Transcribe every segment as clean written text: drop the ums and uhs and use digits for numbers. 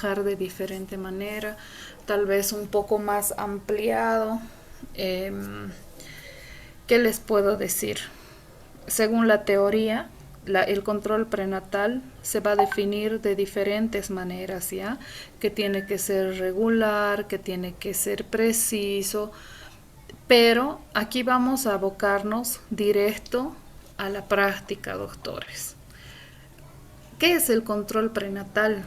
manejar de diferente manera, tal vez un poco más ampliado. ¿Qué les puedo decir? Según la teoría, el control prenatal se va a definir de diferentes maneras, ¿ya? Que tiene que ser regular, que tiene que ser preciso, pero aquí vamos a abocarnos directo a la práctica, doctores. ¿Qué es el control prenatal?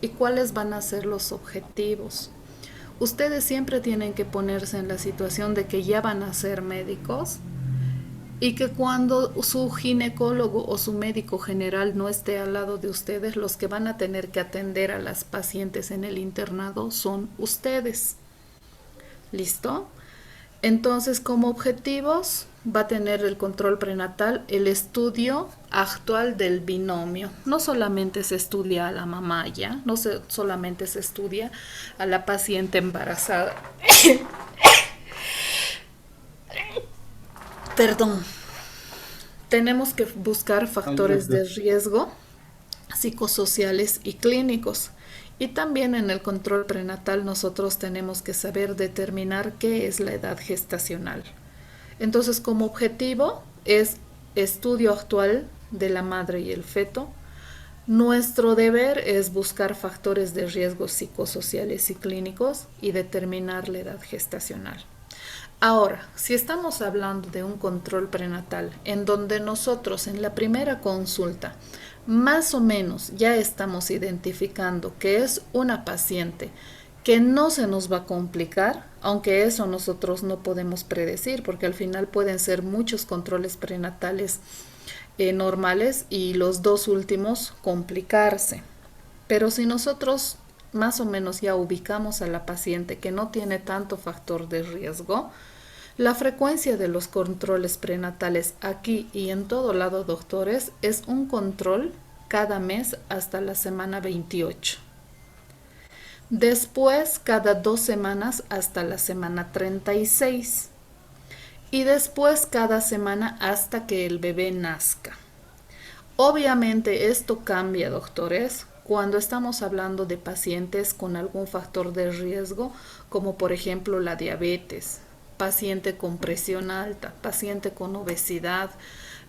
¿Y cuáles van a ser los objetivos? Ustedes siempre tienen que ponerse en la situación de que ya van a ser médicos y que cuando su ginecólogo o su médico general no esté al lado de ustedes, los que van a tener que atender a las pacientes en el internado son ustedes. ¿Listo? Entonces, como objetivos va a tener el control prenatal el estudio actual del binomio. No solamente se estudia a la mamá ya, no solamente se estudia a la paciente embarazada. Perdón. Tenemos que buscar factores de riesgo psicosociales y clínicos. Y también en el control prenatal nosotros tenemos que saber determinar qué es la edad gestacional. Entonces, como objetivo es estudio actual de la madre y el feto. Nuestro deber es buscar factores de riesgo psicosociales y clínicos y determinar la edad gestacional. Ahora, si estamos hablando de un control prenatal en donde nosotros en la primera consulta más o menos ya estamos identificando que es una paciente que no se nos va a complicar, aunque eso nosotros no podemos predecir, porque al final pueden ser muchos controles prenatales normales y los dos últimos complicarse. Pero si nosotros más o menos ya ubicamos a la paciente que no tiene tanto factor de riesgo, la frecuencia de los controles prenatales aquí y en todo lado, doctores, es un control cada mes hasta la semana 28. Después, cada 2 semanas hasta la semana 36. Y después, cada semana hasta que el bebé nazca. Obviamente esto cambia, doctores, cuando estamos hablando de pacientes con algún factor de riesgo, como por ejemplo la diabetes, paciente con presión alta, paciente con obesidad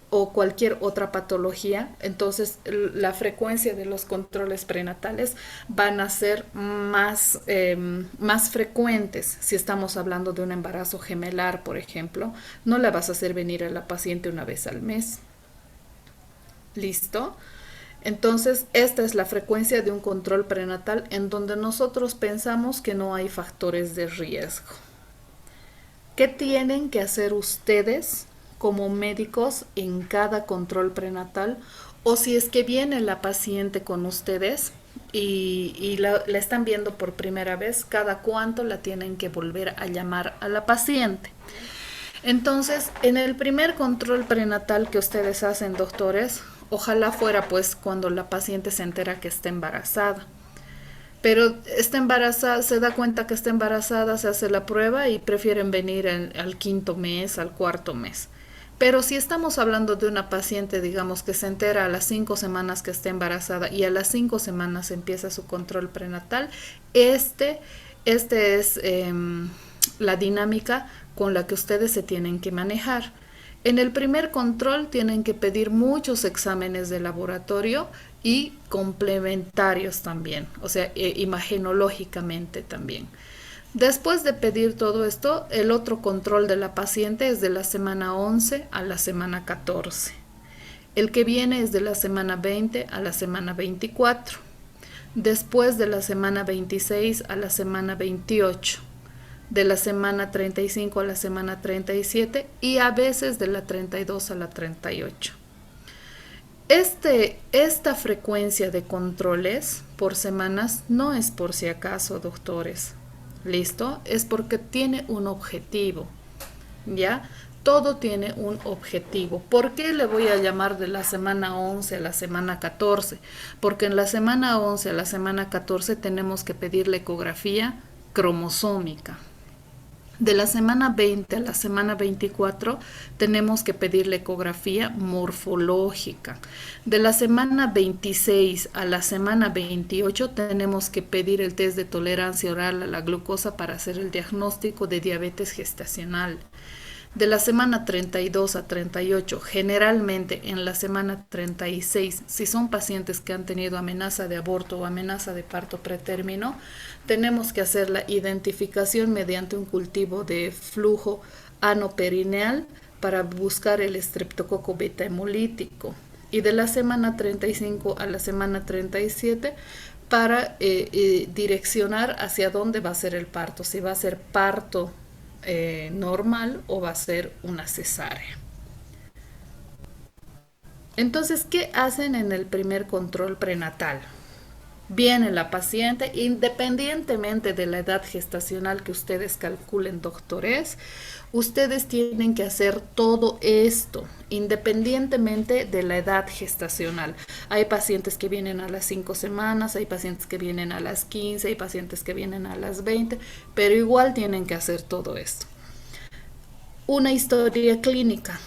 o cualquier otra patología. Entonces la frecuencia de los controles prenatales van a ser más frecuentes. Si estamos hablando de un embarazo gemelar, por ejemplo, no la vas a hacer venir a la paciente una vez al mes. ¿Listo? Entonces, esta es la frecuencia de un control prenatal en donde nosotros pensamos que no hay factores de riesgo. ¿Qué tienen que hacer ustedes como médicos en cada control prenatal? O si es que viene la paciente con ustedes y la están viendo por primera vez, ¿cada cuánto la tienen que volver a llamar a la paciente? Entonces, en el primer control prenatal que ustedes hacen, doctores, ojalá fuera pues cuando la paciente se entera que está embarazada. Pero está embarazada, se da cuenta que está embarazada, se hace la prueba y prefieren venir al quinto mes, al cuarto mes. Pero si estamos hablando de una paciente, digamos, que se entera a las 5 semanas que está embarazada y a las 5 semanas empieza su control prenatal, este es la dinámica con la que ustedes se tienen que manejar. En el primer control tienen que pedir muchos exámenes de laboratorio y complementarios también, o sea, imagenológicamente también. Después de pedir todo esto, el otro control de la paciente es de la semana 11 a la semana 14. El que viene es de la semana 20 a la semana 24. Después de la semana 26 a la semana 28. De la semana 35 a la semana 37 y a veces de la 32 a la 38. Esta frecuencia de controles por semanas no es por si acaso, doctores. ¿Listo? Es porque tiene un objetivo. ¿Ya? Todo tiene un objetivo. ¿Por qué le voy a llamar de la semana 11 a la semana 14? Porque en la semana 11 a la semana 14 tenemos que pedir la ecografía cromosómica. De la semana 20 a la semana 24 tenemos que pedir la ecografía morfológica. De la semana 26 a la semana 28 tenemos que pedir el test de tolerancia oral a la glucosa para hacer el diagnóstico de diabetes gestacional. De la semana 32 a 38, generalmente en la semana 36, si son pacientes que han tenido amenaza de aborto o amenaza de parto pretérmino, tenemos que hacer la identificación mediante un cultivo de flujo anoperineal para buscar el estreptococo beta hemolítico. Y de la semana 35 a la semana 37 para direccionar hacia dónde va a ser el parto, si va a ser parto normal o va a ser una cesárea. Entonces, ¿qué hacen en el primer control prenatal? Viene la paciente, independientemente de la edad gestacional que ustedes calculen, doctores, ustedes tienen que hacer todo esto, independientemente de la edad gestacional. Hay pacientes que vienen a las 5 semanas, hay pacientes que vienen a las 15, hay pacientes que vienen a las 20, pero igual tienen que hacer todo esto. Una historia clínica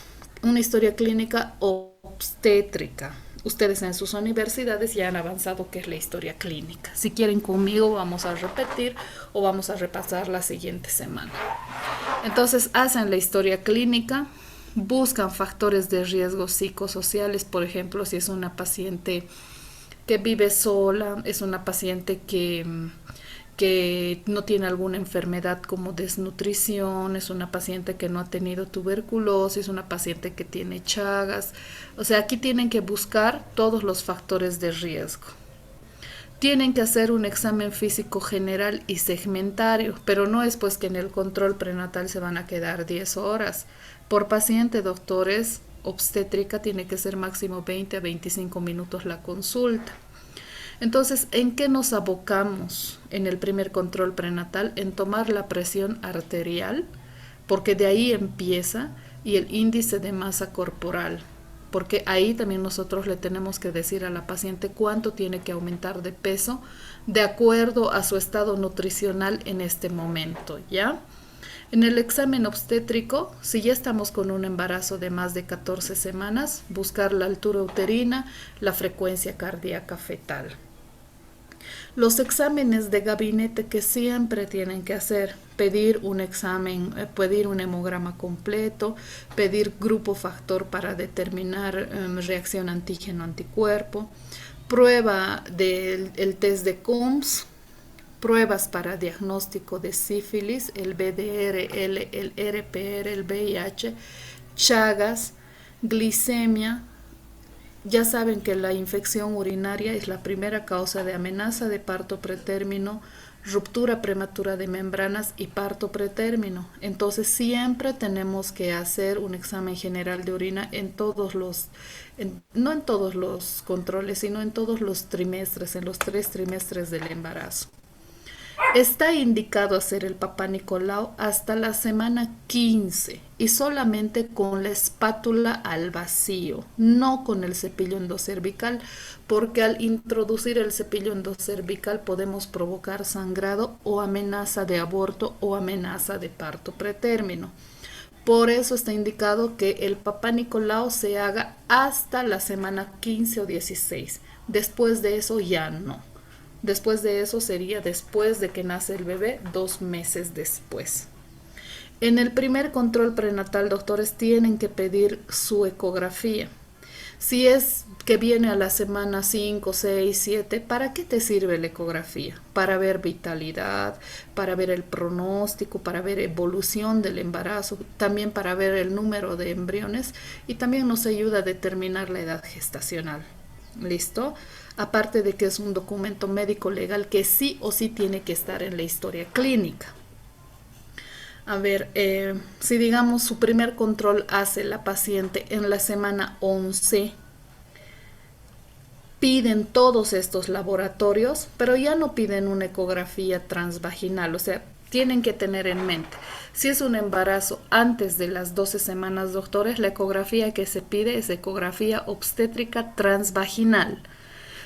obstétrica. Ustedes en sus universidades ya han avanzado qué es la historia clínica. Si quieren conmigo vamos a repetir o vamos a repasar la siguiente semana. Entonces hacen la historia clínica, buscan factores de riesgo psicosociales, por ejemplo, si es una paciente que vive sola, es una paciente que no tiene alguna enfermedad como desnutrición, es una paciente que no ha tenido tuberculosis, una paciente que tiene chagas. O sea, aquí tienen que buscar todos los factores de riesgo. Tienen que hacer un examen físico general y segmentario, pero no es pues que en el control prenatal se van a quedar 10 horas. Por paciente, doctores, obstétrica tiene que ser máximo 20 a 25 minutos la consulta. Entonces, ¿en qué nos abocamos en el primer control prenatal? En tomar la presión arterial, porque de ahí empieza, y el índice de masa corporal, porque ahí también nosotros le tenemos que decir a la paciente cuánto tiene que aumentar de peso de acuerdo a su estado nutricional en este momento, ¿ya? En el examen obstétrico, si ya estamos con un embarazo de más de 14 semanas, buscar la altura uterina, la frecuencia cardíaca fetal. Los exámenes de gabinete que siempre tienen que hacer, pedir un examen, pedir un hemograma completo, pedir grupo factor para determinar reacción antígeno-anticuerpo, prueba del test de Coombs, pruebas para diagnóstico de sífilis, el BDRL, el RPR, el VIH, Chagas, glicemia. Ya saben que la infección urinaria es la primera causa de amenaza de parto pretérmino, ruptura prematura de membranas y parto pretérmino. Entonces siempre tenemos que hacer un examen general de orina no en todos los controles, sino en todos los trimestres, en los 3 trimestres del embarazo. Está indicado hacer el Papá Nicolau hasta la semana 15 y solamente con la espátula al vacío, no con el cepillo endocervical, porque al introducir el cepillo endocervical podemos provocar sangrado o amenaza de aborto o amenaza de parto pretérmino. Por eso está indicado que el Papá Nicolau se haga hasta la semana 15 o 16. Después de eso ya no. Después de eso sería después de que nace el bebé, 2 meses después. En el primer control prenatal, doctores, tienen que pedir su ecografía. Si es que viene a la semana 5, 6, 7, ¿para qué te sirve la ecografía? Para ver vitalidad, para ver el pronóstico, para ver evolución del embarazo, también para ver el número de embriones y también nos ayuda a determinar la edad gestacional. ¿Listo? Aparte de que es un documento médico legal que sí o sí tiene que estar en la historia clínica. A ver, si digamos su primer control hace la paciente en la semana 11, piden todos estos laboratorios, pero ya no piden una ecografía transvaginal, o sea, tienen que tener en mente, si es un embarazo antes de las 12 semanas, doctores, la ecografía que se pide es ecografía obstétrica transvaginal.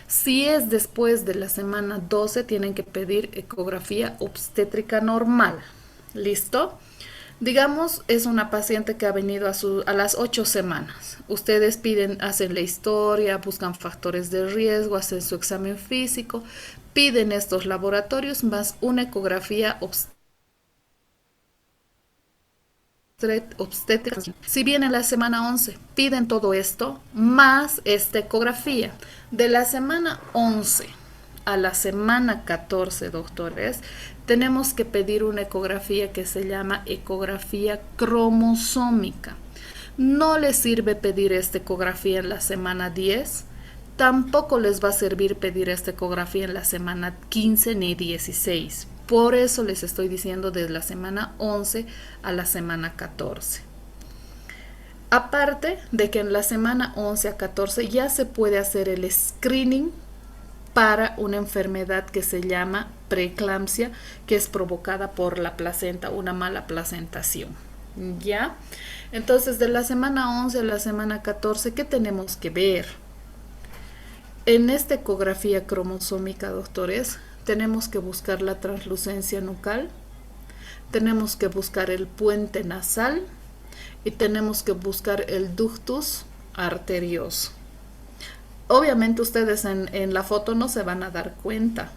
Si es después de la semana 12, tienen que pedir ecografía obstétrica normal. ¿Listo? Digamos, es una paciente que ha venido a las 8 semanas. Ustedes piden, hacen la historia, buscan factores de riesgo, hacen su examen físico, piden estos laboratorios más una ecografía obstétrica. Si bien en la semana 11 piden todo esto, más esta ecografía. De la semana 11 a la semana 14, doctores, tenemos que pedir una ecografía que se llama ecografía cromosómica. No les sirve pedir esta ecografía en la semana 10, tampoco les va a servir pedir esta ecografía en la semana 15 ni 16. Por eso les estoy diciendo desde la semana 11 a la semana 14. Aparte de que en la semana 11 a 14 ya se puede hacer el screening para una enfermedad que se llama preeclampsia, que es provocada por la placenta, una mala placentación. ¿Ya? Entonces, de la semana 11 a la semana 14, ¿qué tenemos que ver? En esta ecografía cromosómica, doctores, tenemos que buscar la translucencia nucal, tenemos que buscar el puente nasal y tenemos que buscar el ductus arterioso. Obviamente ustedes en la foto no se van a dar cuenta,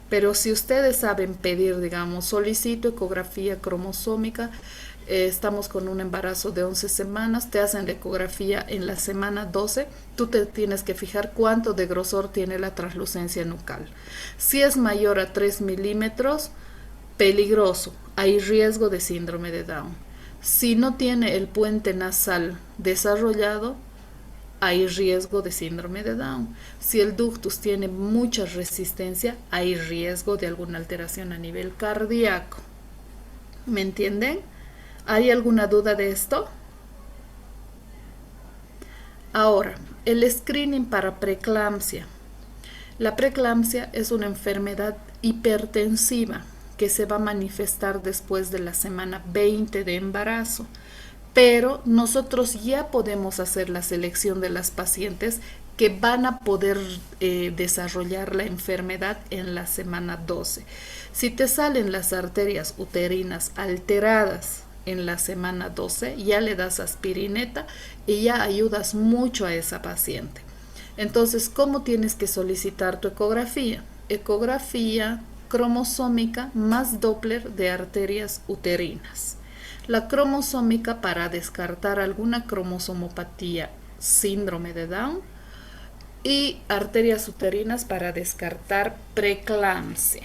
pero si ustedes saben pedir, digamos, solicito ecografía cromosómica, estamos con un embarazo de 11 semanas, te hacen la ecografía en la semana 12, tú te tienes que fijar cuánto de grosor tiene la translucencia nucal. Si es mayor a 3 milímetros, peligroso, hay riesgo de síndrome de Down. Si no tiene el puente nasal desarrollado, hay riesgo de síndrome de Down. Si el ductus tiene mucha resistencia, hay riesgo de alguna alteración a nivel cardíaco. ¿Me entienden? ¿Hay alguna duda de esto? Ahora, el screening para preeclampsia. La preeclampsia es una enfermedad hipertensiva que se va a manifestar después de la semana 20 de embarazo. Pero nosotros ya podemos hacer la selección de las pacientes que van a poder desarrollar la enfermedad en la semana 12. Si te salen las arterias uterinas alteradas en la semana 12, ya le das aspirineta y ya ayudas mucho a esa paciente. Entonces, ¿cómo tienes que solicitar tu ecografía? Ecografía cromosómica más Doppler de arterias uterinas. La cromosómica para descartar alguna cromosomopatía, síndrome de Down, y arterias uterinas para descartar preeclampsia.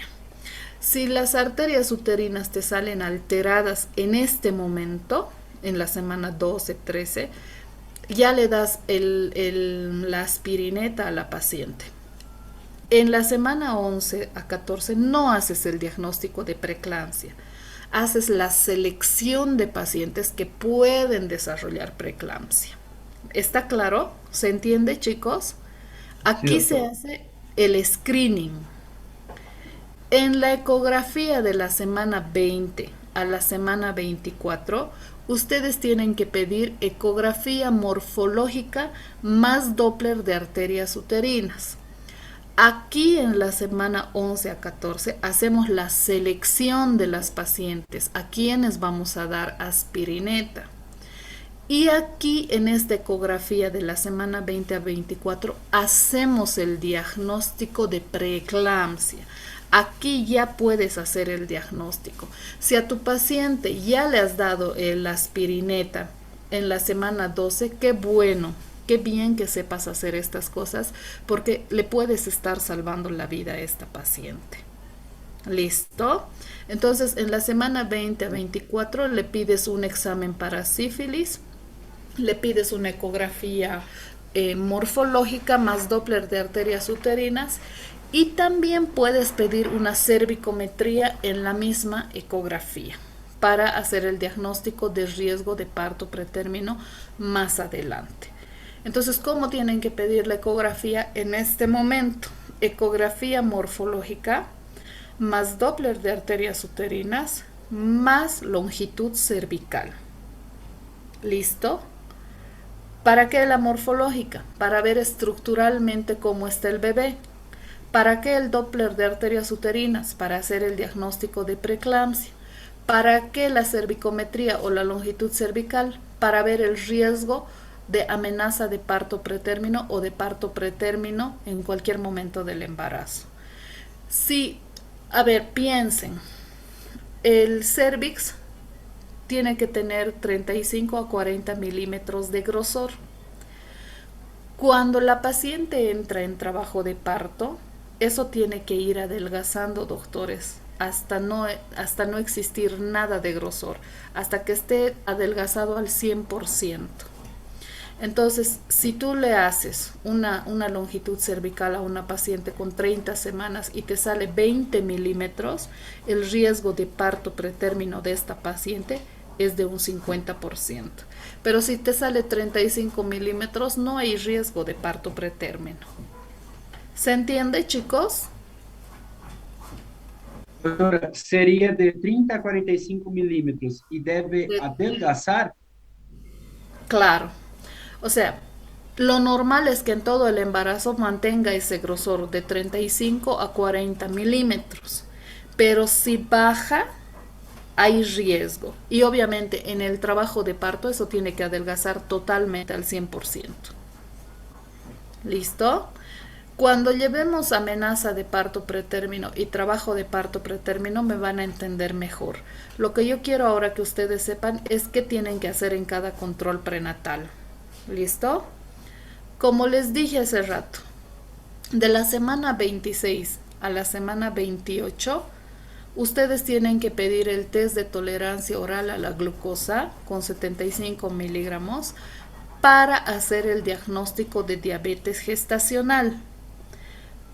Si las arterias uterinas te salen alteradas en este momento, en la semana 12, 13, ya le das la aspirineta a la paciente. En la semana 11 a 14 no haces el diagnóstico de preeclampsia. Haces la selección de pacientes que pueden desarrollar preeclampsia. ¿Está claro? ¿Se entiende, chicos? Aquí se hace el screening. En la ecografía de la semana 20 a la semana 24, ustedes tienen que pedir ecografía morfológica más Doppler de arterias uterinas. Aquí en la semana 11 a 14 hacemos la selección de las pacientes a quienes vamos a dar aspirineta. Y aquí en esta ecografía de la semana 20 a 24 hacemos el diagnóstico de preeclampsia. Aquí ya puedes hacer el diagnóstico. Si a tu paciente ya le has dado la aspirineta en la semana 12, qué bueno. Qué bien que sepas hacer estas cosas porque le puedes estar salvando la vida a esta paciente. ¿Listo? Entonces, en la semana 20 a 24 le pides un examen para sífilis, le pides una ecografía morfológica más Doppler de arterias uterinas y también puedes pedir una cervicometría en la misma ecografía para hacer el diagnóstico de riesgo de parto pretérmino más adelante. Entonces, ¿cómo tienen que pedir la ecografía en este momento? Ecografía morfológica más Doppler de arterias uterinas más longitud cervical. ¿Listo? ¿Para qué la morfológica? Para ver estructuralmente cómo está el bebé. ¿Para qué el Doppler de arterias uterinas? Para hacer el diagnóstico de preeclampsia. ¿Para qué la cervicometría o la longitud cervical? Para ver el riesgo de amenaza de parto pretérmino o de parto pretérmino en cualquier momento del embarazo. Sí, a ver, piensen, el cervix tiene que tener 35 a 40 milímetros de grosor. Cuando la paciente entra en trabajo de parto, eso tiene que ir adelgazando, doctores, hasta no existir nada de grosor, hasta que esté adelgazado al 100%. Entonces, si tú le haces una longitud cervical a una paciente con 30 semanas y te sale 20 milímetros, el riesgo de parto pretérmino de esta paciente es de un 50%. Pero si te sale 35 milímetros, no hay riesgo de parto pretérmino. ¿Se entiende, chicos? Doutora, seria de 30 a 45 milímetros e deve adelgaçar? Claro. O sea, lo normal es que en todo el embarazo mantenga ese grosor de 35 a 40 milímetros. Pero si baja, hay riesgo. Y obviamente en el trabajo de parto eso tiene que adelgazar totalmente al 100%. ¿Listo? Cuando llevemos amenaza de parto pretérmino y trabajo de parto pretérmino me van a entender mejor. Lo que yo quiero ahora que ustedes sepan es qué tienen que hacer en cada control prenatal. ¿Listo? Como les dije hace rato, de la semana 26 a la semana 28, ustedes tienen que pedir el test de tolerancia oral a la glucosa con 75 miligramos para hacer el diagnóstico de diabetes gestacional.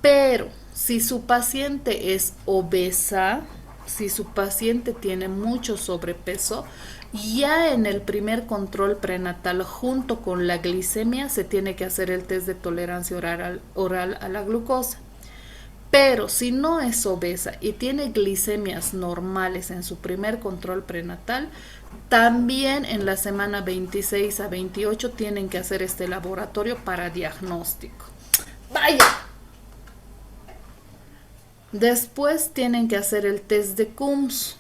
Pero si su paciente es obesa, si su paciente tiene mucho sobrepeso, ya en el primer control prenatal junto con la glicemia se tiene que hacer el test de tolerancia oral a la glucosa. Pero si no es obesa y tiene glicemias normales en su primer control prenatal, también en la semana 26 a 28 tienen que hacer este laboratorio para diagnóstico. Vaya. Después tienen que hacer el test de Coombs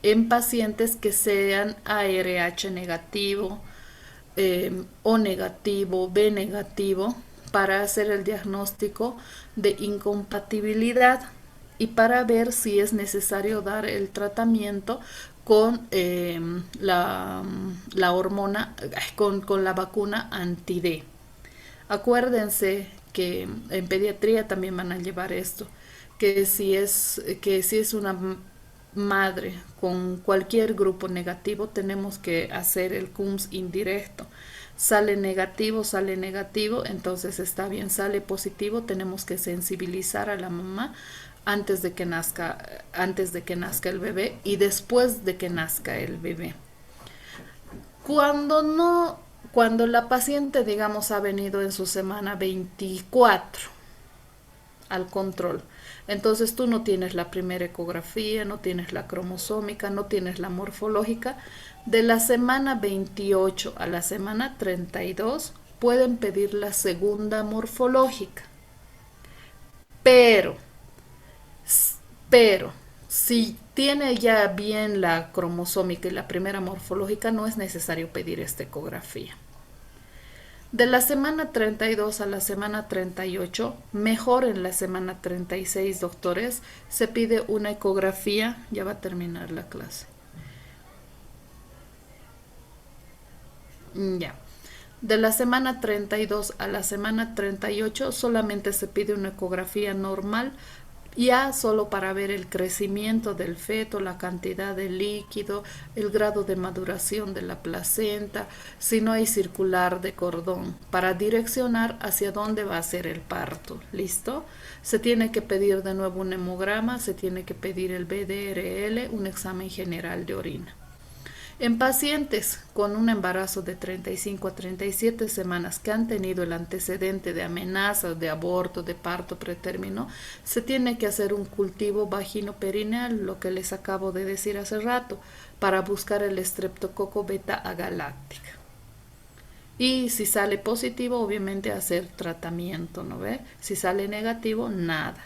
en pacientes que sean ARH negativo, O negativo, B negativo, para hacer el diagnóstico de incompatibilidad y para ver si es necesario dar el tratamiento con la hormona, con la vacuna anti-D. Acuérdense que en pediatría también van a llevar esto, que si es una madre con cualquier grupo negativo, tenemos que hacer el CUMS indirecto. Sale negativo, entonces está bien. Sale positivo, tenemos que sensibilizar a la mamá antes de que nazca el bebé y después de que nazca el bebé. Cuando no, cuando la paciente, digamos, ha venido en su semana 24 al control, entonces tú no tienes la primera ecografía, no tienes la cromosómica, no tienes la morfológica. De la semana 28 a la semana 32 pueden pedir la segunda morfológica. Pero, pero, si tiene ya bien la cromosómica y la primera morfológica, no es necesario pedir esta ecografía. De la semana 32 a la semana 38, mejor en la semana 36, doctores, se pide una ecografía. Ya va a terminar la clase. Ya. De la semana 32 a la semana 38 solamente se pide una ecografía normal, ya solo para ver el crecimiento del feto, la cantidad de líquido, el grado de maduración de la placenta, si no hay circular de cordón, para direccionar hacia dónde va a ser el parto. ¿Listo? Se tiene que pedir de nuevo un hemograma, se tiene que pedir el BDRL, un examen general de orina. En pacientes con un embarazo de 35 a 37 semanas que han tenido el antecedente de amenazas de aborto, de parto pretérmino, se tiene que hacer un cultivo vaginoperineal, lo que les acabo de decir hace rato, para buscar el estreptococo beta agaláctica. Y si sale positivo, obviamente hacer tratamiento, ¿no ve? Si sale negativo, nada.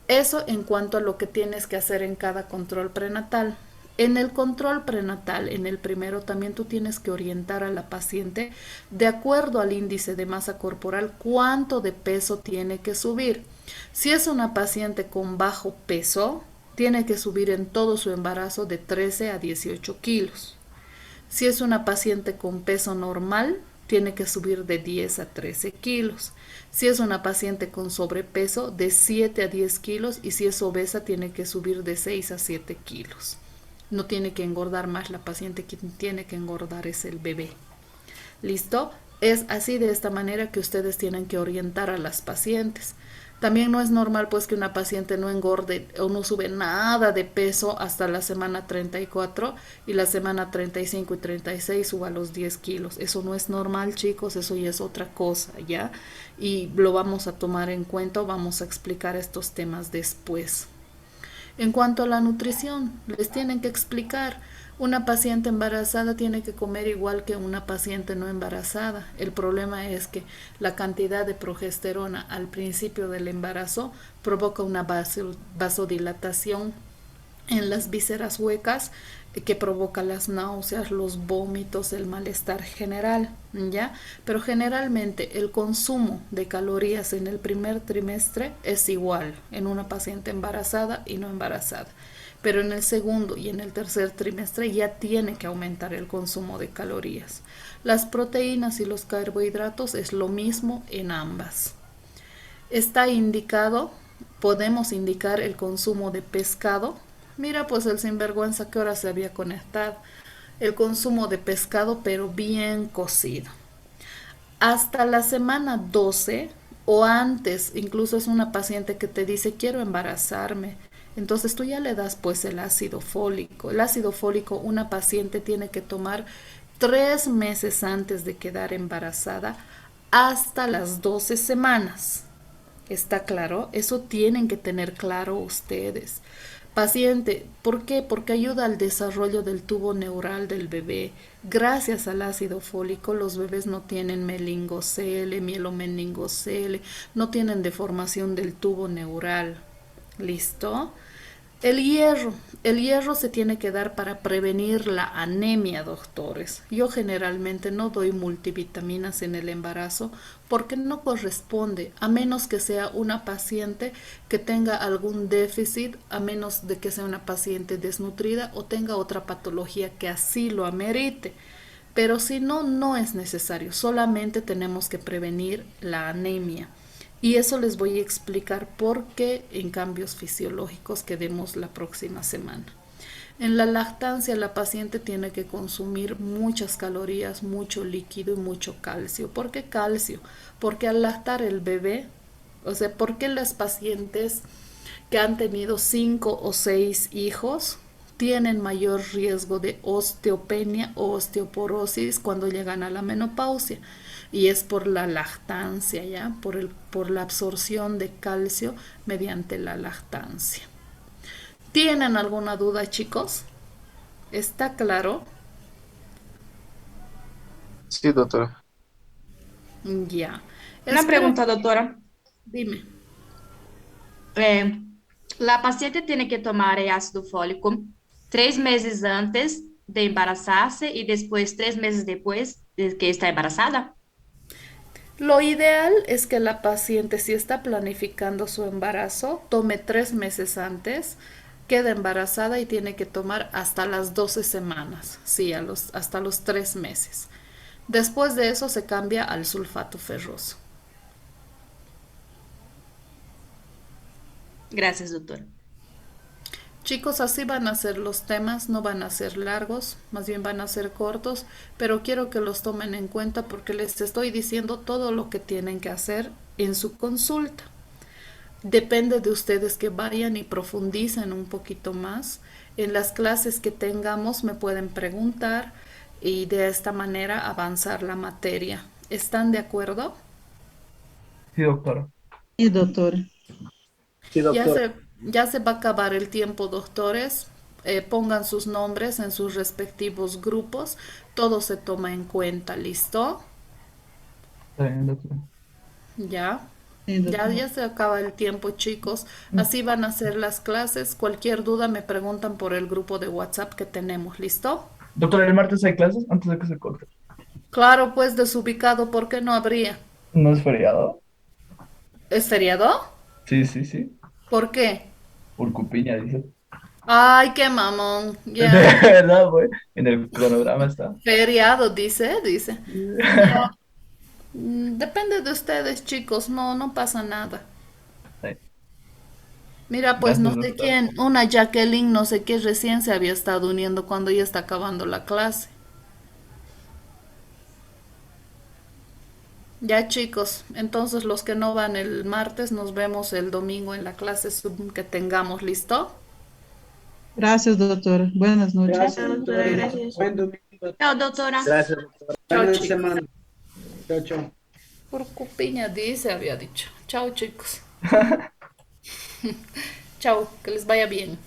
Eso en cuanto a lo que tienes que hacer en cada control prenatal. En el control prenatal, en el primero, también tú tienes que orientar a la paciente de acuerdo al índice de masa corporal cuánto de peso tiene que subir. Si es una paciente con bajo peso, tiene que subir en todo su embarazo de 13 a 18 kilos. Si es una paciente con peso normal, tiene que subir de 10 a 13 kilos. Si es una paciente con sobrepeso, de 7 a 10 kilos. Y si es obesa, tiene que subir de 6 a 7 kilos. No tiene que engordar más la paciente, quien tiene que engordar es el bebé. ¿Listo? Es así de esta manera que ustedes tienen que orientar a las pacientes. También no es normal pues que una paciente no engorde o no sube nada de peso hasta la semana 34 y la semana 35 y 36 suba los 10 kilos. Eso no es normal, chicos, eso ya es otra cosa, ¿ya? Y lo vamos a tomar en cuenta, vamos a explicar estos temas después. En cuanto a la nutrición, les tienen que explicar. Una paciente embarazada tiene que comer igual que una paciente no embarazada. El problema es que la cantidad de progesterona al principio del embarazo provoca una vasodilatación en las vísceras huecas que provoca las náuseas, los vómitos, el malestar general, ¿ya? Pero generalmente el consumo de calorías en el primer trimestre es igual en una paciente embarazada y no embarazada. Pero en el segundo y en el tercer trimestre ya tiene que aumentar el consumo de calorías. Las proteínas y los carbohidratos es lo mismo en ambas. Está indicado, podemos indicar el consumo de pescado. Mira, pues el sinvergüenza que hora se había conectado. El consumo de pescado, pero bien cocido. Hasta la semana 12 o antes, incluso es una paciente que te dice quiero embarazarme. Entonces tú ya le das pues el ácido fólico. El ácido fólico una paciente tiene que tomar 3 meses antes de quedar embarazada hasta las 12 semanas. ¿Está claro? Eso tienen que tener claro ustedes. Paciente, ¿por qué? Porque ayuda al desarrollo del tubo neural del bebé. Gracias al ácido fólico, los bebés no tienen melingocele, mielomeningocele, no tienen deformación del tubo neural. ¿Listo? El hierro se tiene que dar para prevenir la anemia, doctores. Yo generalmente no doy multivitaminas en el embarazo porque no corresponde, a menos que sea una paciente que tenga algún déficit, a menos de que sea una paciente desnutrida o tenga otra patología que así lo amerite. Pero si no, no es necesario, solamente tenemos que prevenir la anemia. Y eso les voy a explicar por qué en cambios fisiológicos que demos la próxima semana. En la lactancia la paciente tiene que consumir muchas calorías, mucho líquido y mucho calcio. ¿Por qué calcio? Porque al lactar el bebé, o sea, ¿por qué las pacientes que han tenido 5 o 6 hijos tienen mayor riesgo de osteopenia o osteoporosis cuando llegan a la menopausia? Y es por la lactancia, ¿ya? Por la absorción de calcio mediante la lactancia. ¿Tienen alguna duda, chicos? ¿Está claro? Sí, doctora. Ya. Una Espero. pregunta, doctora. Dime. Eh, la paciente tiene que tomar el ácido fólico 3 meses antes de embarazarse y después 3 meses después de que está embarazada. Lo ideal es que la paciente, si está planificando su embarazo, tome 3 meses antes, queda embarazada y tiene que tomar hasta las 12 semanas, sí, hasta los 3 meses. Después de eso se cambia al sulfato ferroso. Gracias, doctora. Chicos, así van a ser los temas, no van a ser largos, más bien van a ser cortos, pero quiero que los tomen en cuenta porque les estoy diciendo todo lo que tienen que hacer en su consulta. Depende de ustedes que vayan y profundicen un poquito más. En las clases que tengamos me pueden preguntar y de esta manera avanzar la materia. ¿Están de acuerdo? Sí, doctora. Sí, doctor. Sí, Ya doctor. se, ya se va a acabar el tiempo, doctores. Pongan sus nombres en sus respectivos grupos. Todo se toma en cuenta, ¿listo? Está bien, doctora. Ya. Sí, Ya doctora. se acaba el tiempo, chicos. Así van a ser las clases. Cualquier duda me preguntan por el grupo de WhatsApp que tenemos. ¿Listo? Doctora, ¿el martes hay clases antes de que se corte? Claro, pues desubicado, ¿por qué no habría? ¿No es feriado? ¿Es feriado? Sí, sí, sí. ¿Por qué? Por Cupiña, dice. Ay, qué mamón. De Ya. verdad, güey. En el cronograma está. Feriado, dice. Ya. Depende de ustedes, chicos. No, no pasa nada. Ay, Mira, pues no gracias, sé doctora. quién, una Jacqueline, no sé qué, recién se había estado uniendo cuando ya está acabando la clase. Ya, chicos, entonces los que no van el martes, nos vemos el domingo en la clase Zoom que tengamos, ¿listo? Gracias, doctora. Buenas noches. Chao, Gracias, doctora, doctora. gracias. Buen domingo. Chao, doctora. Gracias, doctora. Chao, Buena chicos. semana. Chao, chao. Por Cupiña dice, había dicho. Chao, chicos. Chao, que les vaya bien.